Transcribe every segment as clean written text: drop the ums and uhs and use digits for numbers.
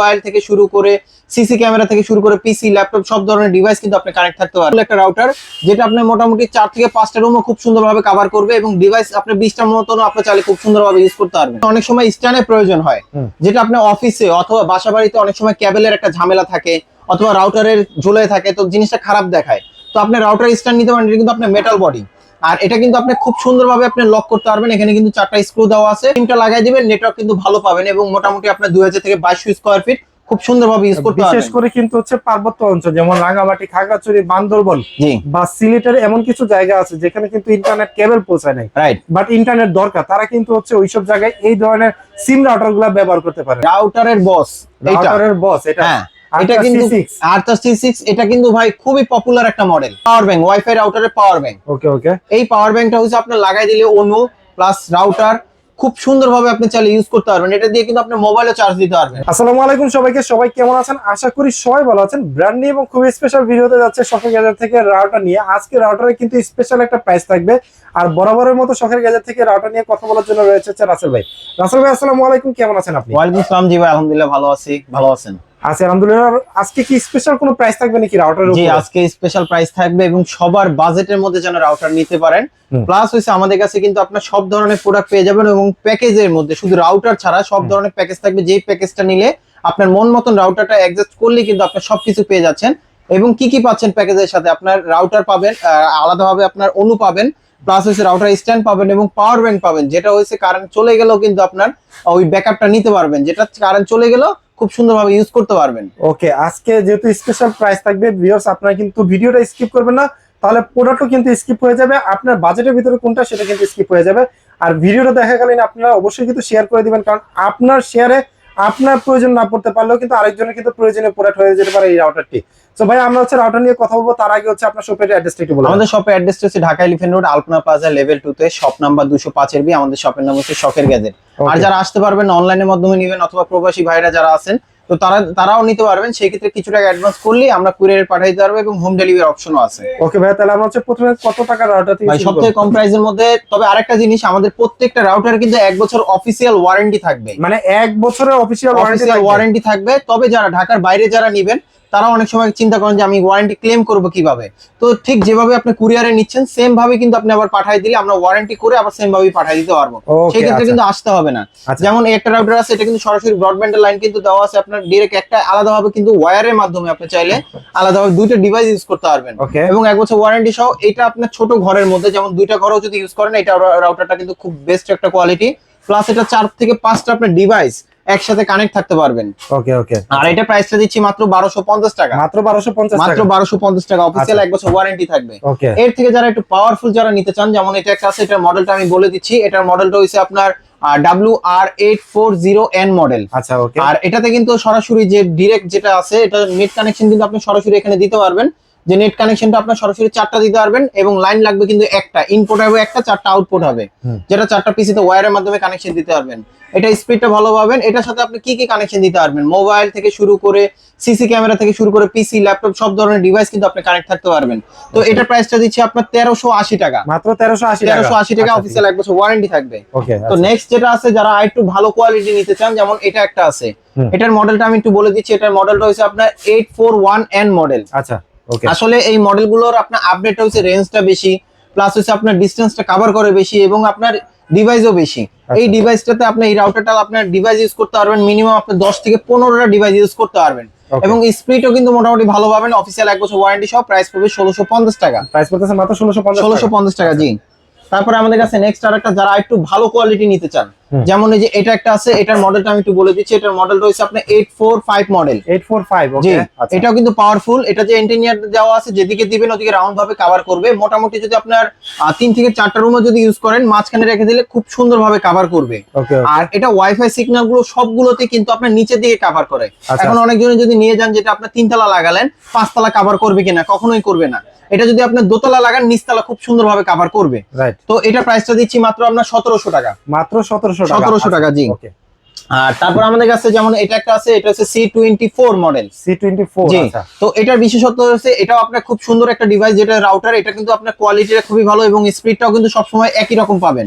Mobile থেকে শুরু করে সিসি ক্যামেরা থেকে শুরু করে পিসি ল্যাপটপ সব ধরনের ডিভাইস কিন্তু আপনি কানেক্ট থাকতে পারবেন। একটা রাউটার যেটা আপনি মোটামুটি 4 থেকে 5টা রুমও খুব সুন্দরভাবে কভার করবে এবং ডিভাইস আপনি 20টার মতনও আপনি চাইলে খুব সুন্দরভাবে ইউজ করতে পারবেন। অনেক সময় স্ট্যান্ডের প্রয়োজন হয়, যেটা আপনি অফিসে অথবা বাসাবাড়িতে অনেক সময় কেবলের একটা ঝামেলা থাকে অথবা রাউটারের ঝুলে থাকে, তো জিনিসটা খারাপ দেখায়। তো আপনি রাউটার স্ট্যান্ড নিতে পারেন, এটা কিন্তু আপনার মেটাল বডি, আর এটা কিন্তু আপনি খুব সুন্দরভাবে আপনি লক করতে পারবেন। এখানে কিন্তু 4টা স্ক্রু দেওয়া আছে, তিনটা লাগাই দিবেন, নেটওয়ার্ক কিন্তু ভালো পাবেন এবং মোটামুটি আপনার 2000 থেকে 2200 স্কয়ার ফিট খুব সুন্দরভাবে ইউজ করতে পারবেন। বিশেষ করে কিন্তু হচ্ছে পার্বত্য অঞ্চল যেমন রাঙ্গামাটি, খাগড়াছড়ি, বান্দরবন বা সিলেটের এমন কিছু জায়গা আছে যেখানে কিন্তু ইন্টারনেট কেবল পৌঁছায় নাই, রাইট, বাট ইন্টারনেট দরকার, তারা কিন্তু হচ্ছে ওইসব জায়গায় এই ধরনের সিম রাউটারগুলো ব্যবহার করতে পারে। রাউটারের বস এটা, হ্যাঁ এটা কিন্তু Arthur C6, এটা কিন্তু ভাই খুবই পপুলার একটা মডেল। পাওয়ার ব্যাংক, ওয়াইফাই রাউটারের পাওয়ার ব্যাংক। ওকে এই পাওয়ার ব্যাংকটা হচ্ছে আপনি লাগাই দিলে অনু প্লাস রাউটার খুব সুন্দরভাবে আপনি চাইলে ইউজ করতে পারবেন। এটা দিয়ে কিন্তু আপনি মোবাইলে চার্জ দিতে পারবেন। আসসালামু আলাইকুম সবাইকে, সবাই কেমন আছেন? আশা করি সবাই ভালো আছেন। ব্র্যান্ড নিউ এবং খুব স্পেশাল ভিডিওতে যাচ্ছে শখের গ্যাজেট থেকে রাউটার নিয়ে। আজকে রাউটারে কিন্তু স্পেশাল একটা প্রাইস থাকবে, আর বরাবরের মতো শখের গ্যাজেট থেকে রাউটার নিয়ে কথা বলার জন্য রয়েছে রাসেল ভাই। রাসেল ভাই আসসালামু আলাইকুম, কেমন আছেন আপনি? ওয়ালাইকুম আসসালাম। জি ভাই আলহামদুলিল্লাহ ভালো আছি, ভালো আছেন? আচ্ছা আলহামদুলিল্লাহ। আজকে কি স্পেশাল কোনো প্রাইস থাকবে নাকি রাউটারের উপর? জি আজকে স্পেশাল প্রাইস থাকবে এবং সবার বাজেটের মধ্যে যেন রাউটার নিতে পারেন। প্লাস হইছে আমাদের কাছে কিন্তু আপনার সব ধরনের প্রোডাক্ট পেয়ে যাবেন এবং প্যাকেজের মধ্যে শুধু রাউটার ছাড়া সব ধরনের প্যাকেজ থাকবে। যেই প্যাকেজটা নিলে আপনার মন মতন রাউটারটা অ্যাডজাস্ট করলে কিন্তু আপনি সবকিছু পেয়ে যাচ্ছেন। এবং কি কি পাচ্ছেন প্যাকেজের সাথে? আপনার রাউটার পাবেন, আলাদাভাবে আপনার অনু পাবেন, প্লাস হচ্ছে রাউটার স্ট্যান্ড পাবেন এবং পাওয়ার ব্যাংক পাবেন, যেটা হচ্ছে কারেন্ট চলে গেলেও কিন্তু আপনার ওই ব্যাকআপটা নিতে পারবেন, যেটা কারেন্ট চলে গেলেও খুব সুন্দরভাবে ইউজ করতে পারবেন। ওকে, আজকে যেহেতু স্পেশাল প্রাইস থাকবে ভিউয়ার্স, আপনারা কিন্তু ভিডিওটা স্কিপ করবেন না, তাহলে প্রোডাক্টও কিন্তু স্কিপ হয়ে যাবে। আপনার বাজেটের ভিতরে কোনটা সেটা কিন্তু স্কিপ হয়ে যাবে। আর ভিডিওটা দেখাকালীন আপনারা অবশ্যই কিন্তু শেয়ার করে দিবেন, কারণ আপনার শেয়ারে আপনার প্রয়োজন না পড়তে পারলেও কিন্তু আরেকজনের কিন্তু প্রয়োজনীয় প্রোডাক্ট হয়ে যেতে পারে এই রাউটারটি। তো ভাই আমরা হচ্ছে রাউটার নিয়ে কথা বলবো, তার আগে হচ্ছে আপনার শপের অ্যাড্রেসটা একটু বলুন। আমাদের শপের অ্যাড্রেসটা হচ্ছে ঢাকা এলিফ্যান্ট রোড, আলপনা প্লাজা লেভেল 2 তে, শপ নাম্বার 205 এর বি। আমাদের শপের নাম হচ্ছে শখের গ্যাজেট। আর যারা আসতে পারবেন অনলাইনের মাধ্যমে নেবেন অথবা প্রবাসী ভাইরা যারা আছেন তো তারাও নিতে পারবেন। সেই ক্ষেত্রে কিছু টাকা অ্যাডভান্স করলে আমরা কুরিয়ারে পাঠিয়ে দিতে পারবো এবং হোম ডেলিভারি অপশনও আছে। ওকে ভাই, তাহলে আমরা হচ্ছে প্রথমে কত টাকা রাউটার থেকে ভাই সবথেকে কম প্রাইসের মধ্যে। তবে আরেকটা জিনিস, আমাদের প্রত্যেকটা রাউটারে কিন্তু 1 বছর অফিসিয়াল ওয়ারেন্টি থাকবে, মানে 1 বছরের অফিসিয়াল ওয়ারেন্টি থাকবে। তবে যারা ঢাকার বাইরে যারা নেবেন তারা অনেক সময় চিন্তা করেন যে আমি ওয়ারেন্টি ক্লেম করব কিভাবে, তো ঠিক যেভাবে আপনি কুরিয়ারে নিচ্ছেন সেম ভাবে কিন্তু আপনি আবার পাঠিয়ে দিলে আমরা ওয়ারেন্টি করে আবার সেম ভাবে পাঠিয়ে দিতে পারবো। সেই ক্ষেত্রে কিন্তু আসতে হবে না। যেমন একটা রাউটার আছে, এটা কিন্তু সরাসরি ব্রডব্যান্ডের লাইন কিন্তু দেওয়া আছে, আপনার ডাইরেক্ট একটা আলাদাভাবে কিন্তু ওয়্যারের মাধ্যমে আপনি চাইলে আলাদাভাবে দুইটা ডিভাইস ইউজ করতে পারবেন এবং 1 বছর ওয়ারেন্টি সহ। এটা আপনার ছোট ঘরের মধ্যে যেমন 2টা ঘরও যদি ইউজ করেন, এটা রাউটারটা কিন্তু খুব বেস্ট একটা কোয়ালিটি। প্লাস এটা 4 থেকে 5টা আপনার ডিভাইস একসাথে কানেক্ট থাকতে পারবেন। ওকে আর এটা প্রাইসটা দিচ্ছি মাত্র 1250 টাকা। মাত্র 1250 টাকা। অফিসিয়াল 1 বছর ওয়ারেন্টি থাকবে। এর থেকে যারা একটু পাওয়ারফুল যারা নিতে চান, যেমন এটা একটা আছে, এটার মডেলটা আমি বলে দিচ্ছি। এটার মডেলটা হইছে আপনার WR840N মডেল। আচ্ছা ওকে। আর এটাতে কিন্তু সরাসরি যে ডাইরেক্ট যেটা আছে, এটা নেট কানেকশন কিন্তু আপনি সরাসরি এখানে দিতে পারবেন। যে নেট কানেকশনটা আপনার সরাসরি 4টা দিতে পারবেন এবং লাইন লাগবে কিন্তু একটা, ইনপুট হবে একটা, 4টা আউটপুট হবে, যেটা 4টা পিসিতে ওয়্যারের মাধ্যমে কানেকশন দিতে পারবেন। এটা স্পিডটা ভালো পাবেন। এটার সাথে আপনি কি কি কানেকশন দিতে পারবেন? মোবাইল থেকে শুরু করে সিসি ক্যামেরা থেকে শুরু করে পিসি ল্যাপটপ সব ধরনের ডিভাইস কিন্তু আপনি কানেক্ট থাকতে পারবেন। তো এটার প্রাইসটা দিচ্ছি আপনার 1380 টাকা। মাত্র 1380 টাকা। অফিসিয়াল 1 বছর ওয়ারেন্টি থাকবে। তো আচ্ছা। নেক্সট যেটা আছে, যারা একটু ভালো কোয়ালিটি নিতে চান, যেমন এটা একটা আছে, এটার মডেলটা আমি একটু বলে দিচ্ছি। এটার মডেলটা হচ্ছে আপনার 841N মডেল। আচ্ছা ওকে। আসলে এই মডেলগুলোর আপনার আপডেট হচ্ছে রেঞ্জটা বেশি, প্লাস হচ্ছে আপনার ডিসটেন্সটা কভার করে বেশি এবং আপনার ডিভাইসও বেশি। এই ডিভাইসটাতে আপনি এই রাউটারটা আপনার ডিভাইস ইউজ করতে পারবেন মিনিমাম আপনি 10 থেকে 15টা ডিভাইস ইউজ করতে পারবেন এবং স্পিডও কিন্তু মোটামুটি ভালো পাবেন। অফিসিয়াল 1 বছর ওয়ারেন্টি সহ। প্রাইস পড়বে 1650 টাকা। প্রাইস পড়তেছে মাত্র 1650 টাকা। জি। তারপরে আমাদের কাছে নেক্সট আরেকটা, যারা একটু ভালো কোয়ালিটি নিতে চান, যেমন এই যে এটা একটা আছে, এটার মডেলটা আমি একটু বলে দিচ্ছি। এটার মডেলটা হচ্ছে আপনার 845 মডেল। 845 ওকে। এটাও কিন্তু পাওয়ারফুল। এটা যে এন্টিনিয়ার দেওয়া আছে, যেদিকে দিবেন ওদিকে রাউন্ড ভাবে কভার করবে। মোটামুটি যদি আপনার 3 থেকে 4টা রুমও যদি ইউজ করেন, মাঝখানে রেখে দিলে খুব সুন্দরভাবে কভার করবে। আর এটা ওয়াইফাই সিগন্যাল গুলো সবগুলোতে কিন্তু আপনার নিচের দিকে কভার করে। এখন অনেকজনে যদি নিয়ে যান, যেটা আপনার 3 তলা লাগালেন, 5 তলা কভার করবে কিনা? কখনোই করবে না। এটা যদি আপনি দোতলা লাগান, নিচতলা খুব সুন্দরভাবে কভার করবে। তো এটা প্রাইসটা দিচ্ছি মাত্র আপনার 1700 টাকা। মাত্র 1700 টাকা। জি। আর তারপর আমাদের কাছে যেমন এটা একটা আছে, এটা হচ্ছে C24 মডেল। C24। আচ্ছা। তো এটার বিশেষত্ব হচ্ছে এটাও আপনার খুব সুন্দর একটা ডিভাইস, যেটা রাউটার। এটা কিন্তু আপনার কোয়ালিটিটা খুবই ভালো এবং স্পিডটাও কিন্তু সবসময় একই রকম পাবেন।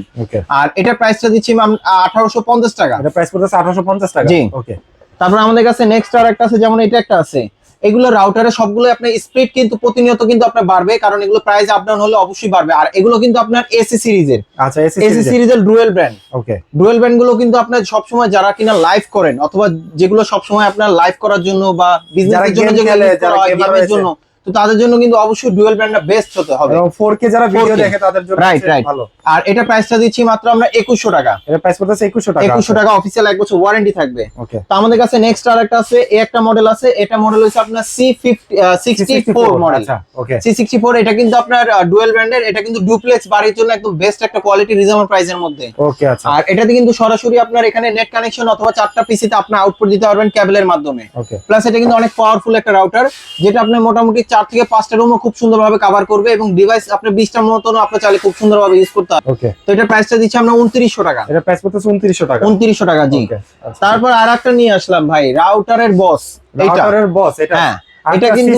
আর এটার প্রাইসটা দিচ্ছি 1850 টাকা। এটা প্রাইস পড়তেছে 1850 টাকা। জি। ওকে। তারপর আমাদের কাছে নেক্সট আর একটা আছে, যেমন এটা একটা আছে। এগুলো রাউটারে সবগুলো আপনার স্পিড কিন্তু প্রতিনিয়ত কিন্তু আপনার বাড়বে, কারণ এগুলো প্রাইস আপ ডাউন হলে অবশ্যই বাড়বে। আর এগুলো কিন্তু আপনার এসি সিরিজের, আচ্ছা এসি সিরিজের ডুয়েল ব্র্যান্ড। ওকে, ডুয়েল ব্র্যান্ড গুলো কিন্তু আপনার সবসময় যারা কিনা লাইভ করেন, অথবা যেগুলো সবসময় আপনার লাইভ করার জন্য বা বিজনেসের জন্য যেগুলো use করা হয়, গেমের জন্য, তো তাদের জন্য কিন্তু অবশ্যই ডুয়েল ব্র্যান্ডটা বেস্ট হতে হবে। এবং 4K যারা ভিডিও 4K দেখে তাদের জন্য রাইট রাইট ভালো। আর এটা প্রাইসটা দিচ্ছি মাত্র আমরা 2100 টাকা। এটা প্রাইস পড়তেছে 2100 টাকা। 2100 টাকা, অফিশিয়াল 1 বছর ওয়ারেন্টি থাকবে। ওকে, তো আমাদের কাছে নেক্সট আরেকটা আছে, এই একটা মডেল আছে। এটা মডেল হচ্ছে আপনার C64 মডেল। আচ্ছা ওকে, C64 এটা কিন্তু আপনার ডুয়েল ব্র্যান্ডের। এটা কিন্তু ডুপ্লেক্স বাড়ির জন্য একদম বেস্ট একটা কোয়ালিটি, রিজনেবল প্রাইসের মধ্যে। ওকে আচ্ছা। আর এটাতে কিন্তু সরাসরি আপনার এখানে নেট কানেকশন অথবা 4টা পিসিতে আপনি আউটপুট দিতে পারবেন কেবলের মাধ্যমে। ওকে, প্লাস এটা কিন্তু অনেক পাওয়ারফুল একটা রাউটার, যেটা আপনার মোটামুটি 4 থেকে 5টা রুমও খুব সুন্দরভাবে কভার করবে, এবং ডিভাইস আপনি 20টার মতন আপনি চাইলে খুব সুন্দরভাবে ইউজ করতে পারবেন। ওকে, তো এটা প্রাইসটা দিচ্ছি আমরা 2900 টাকা। এটা প্রাইস পড়তেছে 2900 টাকা। 2900 টাকা জি। ওকে, আচ্ছা। তারপর আরেকটা নিয়ে আসলাম ভাই, রাউটারের বস। এটা রাউটারের বস, এটা হ্যাঁ, এটা কিন্তু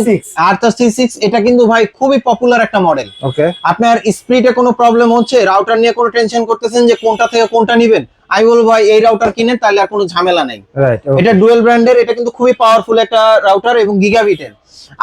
Arthur C6। এটা কিন্তু ভাই খুবই পপুলার একটা মডেল। ওকে, আপনার স্পিডে কোনো প্রবলেম হচ্ছে, রাউটার নিয়ে কোনো টেনশন করতেছেন যে কোনটা থেকে কোনটা নেবেন, আমি বলবো ভাই এই রাউটার কিনেন, তাহলে আর কোনো ঝামেলা নেই। রাইট, এটা ডুয়েল ব্র্যান্ডের, এটা কিন্তু খুবই পাওয়ারফুল একটা রাউটার এবং গিগাবিটের।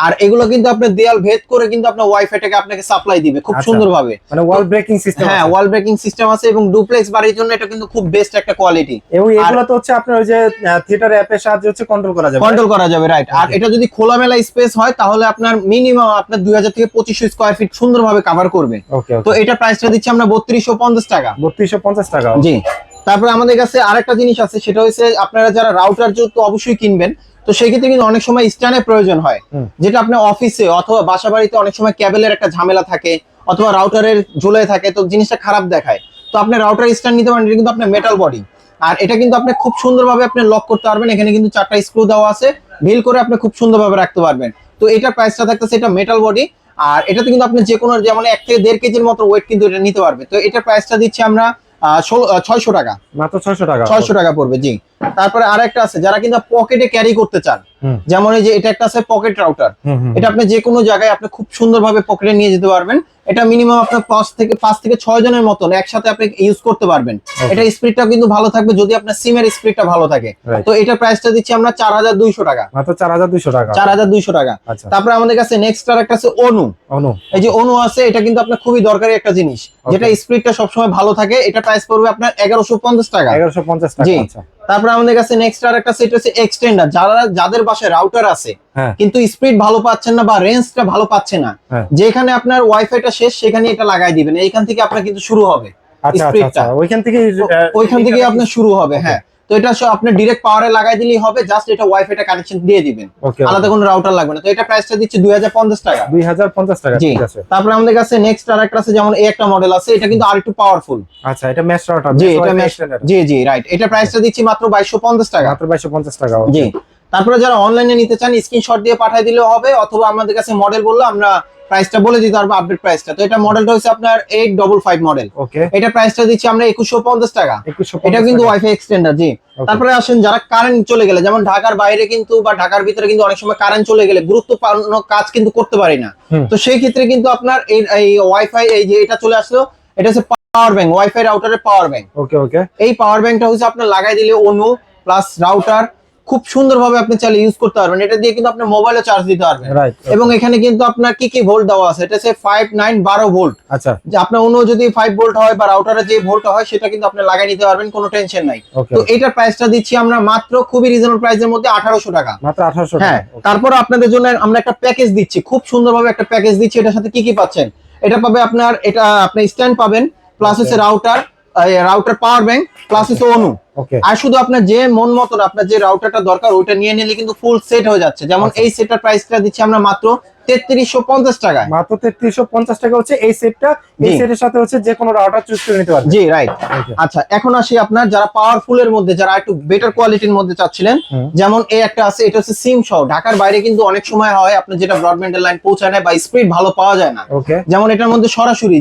আর এগুলো কিন্তু আপনার দেয়াল ভেদ করে কিন্তু আপনার ওয়াইফাইটাকে আপনাকে সাপ্লাই দিবে খুব আচ্ছা, সুন্দরভাবে। মানে ওয়াল ব্রেকিং সিস্টেম। হ্যাঁ, ওয়াল ব্রেকিং সিস্টেম আছে, এবং ডুপ্লেক্স বাড়ির জন্য এটা কিন্তু খুব বেস্ট একটা কোয়ালিটি। এবং এগুলো তো হচ্ছে আপনার ওই যে থিয়েটার অ্যাপের সাহায্যে হচ্ছে কন্ট্রোল করা যাবে। কন্ট্রোল করা যাবে রাইট। আর এটা যদি খোলামেলা স্পেস হয়, তাহলে আপনার মিনিমাম আপনার 2000 থেকে 2500 স্কয়ার ফিট সুন্দরভাবে কভার করবে। ওকে, তো এটা প্রাইসটা দিচ্ছি আমরা 3250 টাকা। 3250 টাকা। জি। তারপরে আমাদের কাছে আরেকটা জিনিস আছে, সেটা হচ্ছে আপনারা যারা রাউটার যুক্ত অবশ্যই কিনবেন, তো সেই ক্ষেত্রে কিন্তু অনেক সময় স্ট্যান্ডের প্রয়োজন হয়, যেটা আপনার অফিসে অথবা বাসা বাড়িতে অনেক সময় কেবলের একটা ঝামেলা থাকে, অথবা রাউটারের ঝুলে থাকে, তো জিনিসটা খারাপ দেখায়। তো আপনি রাউটার স্ট্যান্ড নিতে পারেন, এটা কিন্তু আপনার মেটাল বডি। আর এটা কিন্তু আপনি খুব সুন্দরভাবে আপনি লক করতে পারবেন, এখানে কিন্তু 4টা স্ক্রু দেওয়া আছে, ভিল করে আপনি খুব সুন্দরভাবে রাখতে পারবেন। তো এটা প্রাইসটা থাকতেছে, এটা মেটাল বডি। আর এটাতে কিন্তু আপনি যে কোনো, যেমন 1 থেকে 1.5 কেজির মতো ওয়েট কিন্তু এটা নিতে পারবে। তো এটা প্রাইসটা দিচ্ছি আমরা 600 টাকা। মাত্র 600 টাকা। 600 টাকা পড়বে জি। তারপরে আরেকটা আছে, যারা কিন্তু পকেটে ক্যারি করতে চান, যেমন এই যে এটা একটা আছে পকেট রাউটার। এটা আপনি যে কোনো জায়গায় আপনি খুব সুন্দরভাবে পকেটে নিয়ে যেতে পারবেন। এটা মিনিমাম আপনার 5 থেকে 6 জনের মতন একসাথে আপনি ইউজ করতে পারবেন। এটা স্পিডটা কিন্তু ভালো থাকবে যদি আপনার সিমের স্পিডটা ভালো থাকে। তো এটা প্রাইসটা দিচ্ছি আমরা 4200 টাকা। মাত্র 4200 টাকা। 4200 টাকা। তারপরে আমাদের কাছে নেক্সট আর একটা আছে অনু। এই যে অনু আছে, এটা কিন্তু আপনার খুবই দরকারি একটা জিনিস, যেটা স্পিডটা সবসময় ভালো থাকে। এটা প্রাইস পড়বে আপনার 1150 টাকা। 1150 টাকা। জি। আচ্ছা। তারপরে আমাদের কাছে নেক্সট আর একটা সেট হচ্ছে এক্সটেন্ডার। যাদের বাসায় রাউটার আছে কিন্তু স্পিড ভালো পাচ্ছেন না বা রেঞ্জটা ভালো পাচ্ছে না, যেখানে আপনার ওয়াইফাইটা শেষ সেখানে এটা লাগাই দিবেন, এইখান থেকে আপনার কিন্তু শুরু হবে স্পিডটা, ওইখান থেকে আপনার শুরু হবে। হ্যাঁ, তো এটা আপনি ডাইরেক্ট পাওয়ারে লাগাই দিলেই হবে, জাস্ট এটা ওয়াইফাইটা কানেকশন দিয়ে দিবেন, আলাদা কোনো রাউটার লাগবে না। তো এটা প্রাইসটা দিচ্ছি 2050 টাকা। 2050 টাকা। ঠিক আছে। তারপরে আমাদের কাছে নেক্সট আরেকটা আছে, যেমন এই একটা মডেল আছে, এটা কিন্তু আরেকটু পাওয়ারফুল। আচ্ছা, এটা মেশ রাউটার। জি, এটা মেশ। জি জি রাইট। এটা প্রাইসটা দিচ্ছি মাত্র 2250 টাকা। মাত্র 2250 টাকা। জি। তারপরে যারা অনলাইনে নিতে চান, স্ক্রিনশট দিয়ে পাঠিয়ে দিলেও হবে, অথবা আমাদের কাছে মডেল বললে আমরা প্রাইসটা বলে দিতে পারবো, আপডেট প্রাইসটা। তো এটা মডেলটা হচ্ছে আপনার 855 মডেল। ওকে, এটা প্রাইসটা দিচ্ছি আমরা 2150 টাকা। 2150 এটা কিন্তু ওয়াইফাই এক্সটেন্ডার। জি। তারপরে আসেন যারা কারেন্ট চলে গেলে, যেমন ঢাকার বাইরে কিন্তু বা ঢাকার ভিতরে কিন্তু অনেক সময় কারেন্ট চলে গেলে গুরুত্বপূর্ণ কাজ কিন্তু করতে পারি না, তো সেই ক্ষেত্রে কিন্তু আপনার এই ওয়াইফাই, এই যে এটা চলে আসলো, এটা হচ্ছে পাওয়ার ব্যাংক, ওয়াইফাই রাউটারের পাওয়ার ব্যাংক। Okay okay. এই পাওয়ার ব্যাংকটা হচ্ছে আপনার লাগাই দিলে অনু প্লাস রাউটার খুব সুন্দরভাবে আপনি চাইলে ইউজ করতে পারবেন। এটা দিয়ে কিন্তু আপনি মোবাইলে চার্জ দিতে পারবেন। এবং এখানে কিন্তু আপনার কি ভোল্ট দেওয়া আছে, এটা হচ্ছে 5 9 12 ভোল্ট। আচ্ছা, যে আপনার অন্য যদি 5 ভোল্ট হয় বা রাউটারে যে ভোল্ট হয় সেটা কিন্তু আপনি লাগাই নিতে পারবেন, কোনো টেনশন নাই। তো এটার প্রাইসটা দিচ্ছি আমরা মাত্র খুবই রিজনেবল প্রাইসের মধ্যে 1800 টাকা। মাত্র 1800 টাকা। হ্যাঁ। তারপর আপনাদের জন্য আমরা একটা প্যাকেজ দিচ্ছি, খুব সুন্দরভাবে একটা প্যাকেজ দিচ্ছি। এটার সাথে কি পাচ্ছেন, এটা পাবে আপনার, এটা আপনি স্ট্যান্ড পাবেন, প্লাস হচ্ছে রাউটার পাওয়ার ব্যাংক, প্লাস হচ্ছে অনু। আর শুধু আপনার যে মন মতন আপনার যে রাউটারটা দরকার ওইটা নিয়ে নিলে কিন্তু ফুল সেট হয়ে যাচ্ছে। যেমন এই সেটটার প্রাইসটা দিচ্ছি আমরা মাত্র 3350 টাকা। মাত্র 3350 টাকা হচ্ছে এই সেটটা। এই সেটের সাথে হচ্ছে যে কোনো রাউটার চুজ করে নিতে পারবেন। জি রাইট। আচ্ছা, এখন আসি আপনার যারা পাওয়ারফুলের মধ্যে, যারা একটু বেটার কোয়ালিটির মধ্যে চাচ্ছিলেন, যেমন এই একটা আছে, এটা হচ্ছে সিম সহ। ঢাকার বাইরে কিন্তু অনেক সময় হয় আপনার যেটা ব্রডব্যান্ডের লাইন পৌঁছায় না বা স্পিড ভালো পাওয়া যায় না, যেমন এটার মধ্যে সরাসরি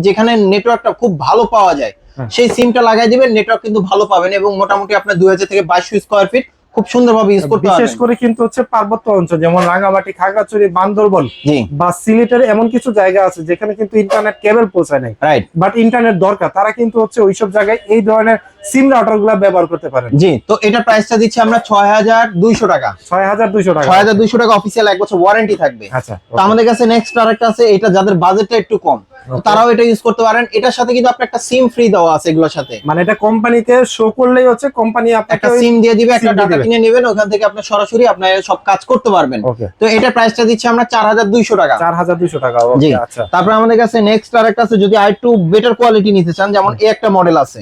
যেখানে নেটওয়ার্কটা খুব ভালো পাওয়া যায় সেই সিমটা লাগাই দিবেন, নেটওয়ার্ক কিন্তু ভালো পাবেন, এবং মোটামুটি আপনার 2000 থেকে 2200 স্কয়ার ফিট খুব সুন্দরভাবে ইউজ করতে পারবেন। বিশেষ করে কিন্তু হচ্ছে পার্বত্য অঞ্চল যেমন রাঙামাটি, খাগড়াছড়ি, বান্দরবন জি বা সিলেটের এমন কিছু জায়গা আছে যেখানে কিন্তু ইন্টারনেট কেবল পৌঁছায় নাই, রাইট। বাট ইন্টারনেট দরকার, তারা কিন্তু হচ্ছে ওইসব জায়গায় এই ধরনের সিম রাউটার গুলা ব্যবহার করতে পারেন। জি, তো এটা প্রাইসটা দিচ্ছি আমরা 6200 টাকা। 6200 টাকা। 6200 টাকা অফিসিয়াল 1 বছর ওয়ারেন্টি থাকবে। আচ্ছা, তো আমাদের কাছে নেক্সট আরেকটা আছে, এটা যাদের বাজেটটা একটু কম তো তারাও এটা ইউজ করতে পারেন। এটার সাথে কিন্তু আপনার একটা সিম ফ্রি দেওয়া আছে এগুলোর সাথে। মানে এটা কোম্পানিতে শো করলেই হচ্ছে কোম্পানি আপনাকে একটা সিম দিয়ে দিবে, একটা SIM দিয়ে ডাটা দিবে। কিনে নেবেন, ওখান থেকে আপনি সরাসরি আপনার সব কাজ করতে পারবেন। ওকে, তো এটা প্রাইসটা দিচ্ছি আমরা 4200 টাকা। 4200 টাকা। জি, ওকে, আচ্ছা। তারপর আমাদের কাছে নেক্সট আরেকটা আছে, যদি আরেকটু বেটার কোয়ালিটি নিতে চান, যেমন এই একটা মডেল আছে,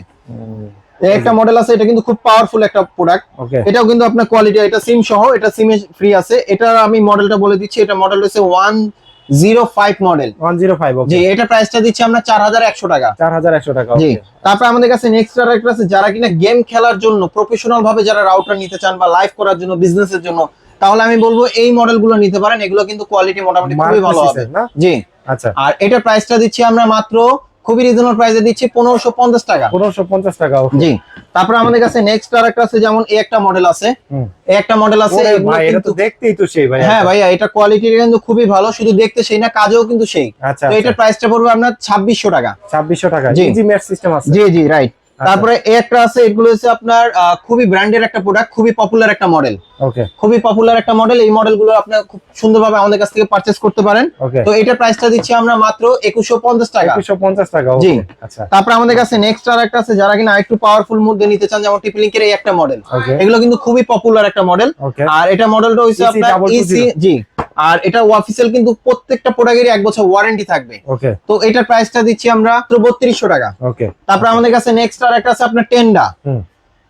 এই একটা মডেল আছে, এটা কিন্তু খুব পাওয়ারফুল একটা প্রোডাক্ট। ওকে, এটাও কিন্তু আপনার কোয়ালিটি, এটা সিম সহ, এটা সিম ফ্রি আছে। এটা আমি মডেলটা বলে দিচ্ছি, এটা মডেল হচ্ছে 105 মডেল। 105। জি, ওকে, এটা প্রাইসটা দিচ্ছি আমরা 4100 টাকা। 4100 টাকা। জি, ওকে, তারপর আমাদের কাছে নেক্সট আরেকটা আছে, যারা কিনা গেম খেলার জন্য প্রফেশনাল ভাবে যারা রাউটার নিতে চান বা লাইভ করার জন্য, বিজনেসের জন্য, তাহলে আমি বলবো এই মডেলগুলো নিতে পারেন। এগুলো কিন্তু কোয়ালিটি মোটামুটি খুবই ভালো হবে। না? জি, আচ্ছা, আর এটা প্রাইসটা দিচ্ছি আমরা মাত্র খুবই রিজনেবল প্রাইসে দিচ্ছি 1550 টাকা। 1550 টাকা। ওকে, জি, তারপর আমাদের কাছে নেক্সট আরেকটা আছে, যেমন এই একটা মডেল আছে, হুম। এই একটা মডেল আছে। ওরে এগুলো ভাই, এটা কিন্তু তো দেখতেই তো সেই ভাই। হ্যাঁ ভাইয়া, এটা কোয়ালিটি কিন্তু খুবই ভালো, শুধু দেখতে সেই না, কাজেও কিন্তু সেই। আচ্ছা, তো এটার প্রাইসটা পড়বে আপনার 2600 টাকা। 2600 টাকা। জি। ইজি ম্যাচ সিস্টেম আছে। জি জি, রাইট। আচ্ছা। তারপরে এই একটা আছে, এগুলো হচ্ছে আপনার খুবই ব্র্যান্ডের একটা প্রোডাক্ট, খুবই পপুলার একটা মডেল, ওকে, খুবই পপুলার একটা মডেল। এই মডেলগুলো আপনি খুব সুন্দরভাবে আমাদের কাছ থেকে পারচেজ করতে পারেন। ওকে, তো এটার প্রাইসটা দিচ্ছি আমরা মাত্র 2150 টাকা। 2150 টাকা। জি। ওকে, আচ্ছা, তারপর আমাদের কাছে নেক্সট আরেকটা আছে, যারা কিনা একটু পাওয়ারফুল মধ্যে নিতে চান, যেমন টিপলিংকের এই একটা মডেল। ওকে, এগুলো কিন্তু খুবই পপুলার একটা মডেল। ওকে, আর এটা মডেলটা হইছে আপনার EC220। জি, আর এটা অফিসিয়াল কিন্তু প্রত্যেকটা প্রোডাক্টেরই 1 বছর ওয়ারেন্টি থাকবে। ওকে, তো এটার প্রাইসটা দিচ্ছি আমরা 3200 টাকা। ওকে, তারপর আমাদের কাছে নেক্সট আরেকটা আছে আপনার টেন্ডা। হুম,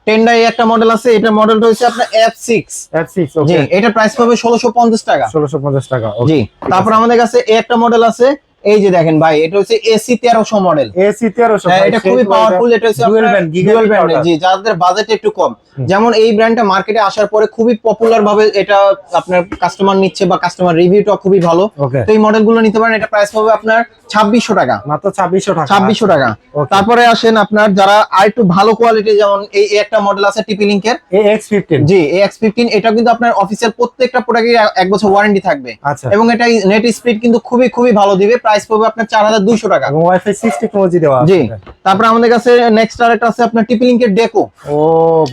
টেন্ডা এই একটা মডেল আছে, এটা মডেলটা হচ্ছে আপনার F6। F6। জি, ওকে, এটা প্রাইস পাবে 1650 টাকা। 1650 টাকা। ওকে, জি, তারপর আমাদের কাছে এই একটা মডেল আছে, এই যে দেখেন ভাই, এটা হচ্ছে AC 1300 মডেল। AC 1300। হ্যাঁ, এটা খুবই পাওয়ারফুল। এটা হচ্ছে ডুয়াল আপনার band, dual gigabit band. Router. জি, যাদের বাজেট একটু কম, যেমন এই ব্র্যান্ডটা মার্কেটে আসার পরে খুবই পপুলার ভাবে এটা আপনার কাস্টমার নিচ্ছে, বা কাস্টমার রিভিউটা খুবই ভালো। ওকে, তো এই মডেলগুলো নিতে পারেন। এটা প্রাইস পাবে আপনার 2600 টাকা। মাত্র 2600 টাকা। 2600 টাকা। ওকে। তারপরে আসেন আপনার যারা আর একটু ভালো কোয়ালিটি, যেমন এই একটা মডেল আছে টিপি লিংকের। AX15। জি, AX15। এটা কিন্তু আপনার অফিসিয়াল প্রত্যেকটা প্রোডাক্টে 1 বছর ওয়ারেন্টি থাকবে। আচ্ছা, এবং এটা নেট স্পিড কিন্তু খুবই খুবই ভালো দিবে। প্রাইস পড়বে আপনার 4200 টাকা। এবং Wi-Fi 6 টেকনোলজি দেওয়া আছে। জি, তারপর আমাদের কাছে নেক্সট আরেকটা আছে আপনার টিপি লিংকের ডেকো। ও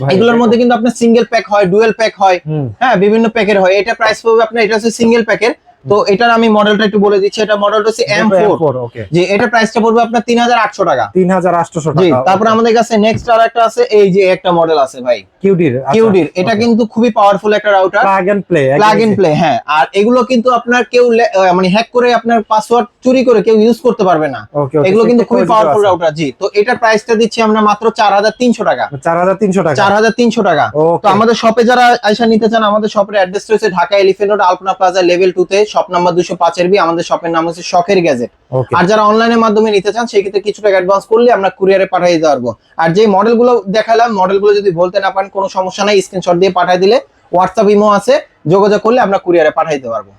ভাই, এগুলোর মধ্যে কিন্তু আপনার সিঙ্গেল প্যাক হয়, ডুয়াল প্যাক হয়, হুম, হ্যাঁ, বিভিন্ন প্যাকের হয়। এটা প্রাইস পড়বে আপনার, এটা হচ্ছে সিঙ্গেল প্যাকের। তো এটার আমি মডেলটা একটু বলে দিচ্ছি, এটা মডেলটা হচ্ছে M4। ওকে, জি, এটা প্রাইসটা পড়বে আপনার 3800 টাকা। 3800 জি, টাকা। তারপর আমাদের কাছে নেক্সট আরেকটা আছে, এই যে একটা মডেল আছে ভাই, কিউডির। কিউডির। এটা কিন্তু খুবই পাওয়ারফুল একটা router, plug and play. Plug and play. হ্যাঁ, আর এগুলো কিন্তু আপনার কেউ মানে হ্যাক করে আপনার পাসওয়ার্ড চুরি করে কেউ ইউজ করতে পারবে না। ওকে, এগুলো কিন্তু খুবই পাওয়ারফুল রাউটার। জি, তো এটার প্রাইসটা দিচ্ছি আমরা মাত্র 4300 টাকা। 4300 টাকা। 4300 টাকা। ওকে। তো আমাদের শপে যারা আইসা নিতে চান, আমাদের শপের অ্যাড্রেস রয়েছে ঢাকা এলিফ্যান্ট রোড, আলপনা প্লাজা, লেভেল 2 তে, শপ নাম্বার 205 আমাদের শপের নাম হচ্ছে শখের গ্যাজেট। ওকে, আর যারা অনলাইনের মাধ্যমে নিতে চান, সেই ক্ষেত্রে কিছু টাকা অ্যাডভান্স করলে আমরা কুরিয়ারে পাঠিয়ে দিতে পারবো। আর যে মডেলগুলো দেখালাম, মডেলগুলো যদি বলতে না পারেন, কোনো সমস্যা নাই, স্ক্রিনশট দিয়ে পাঠিয়ে দিলে হোয়াটসঅ্যাপ ইমো আছে, যোগাযোগ করলে আমরা কুরিয়ারে পাঠিয়ে দিতে পারবো।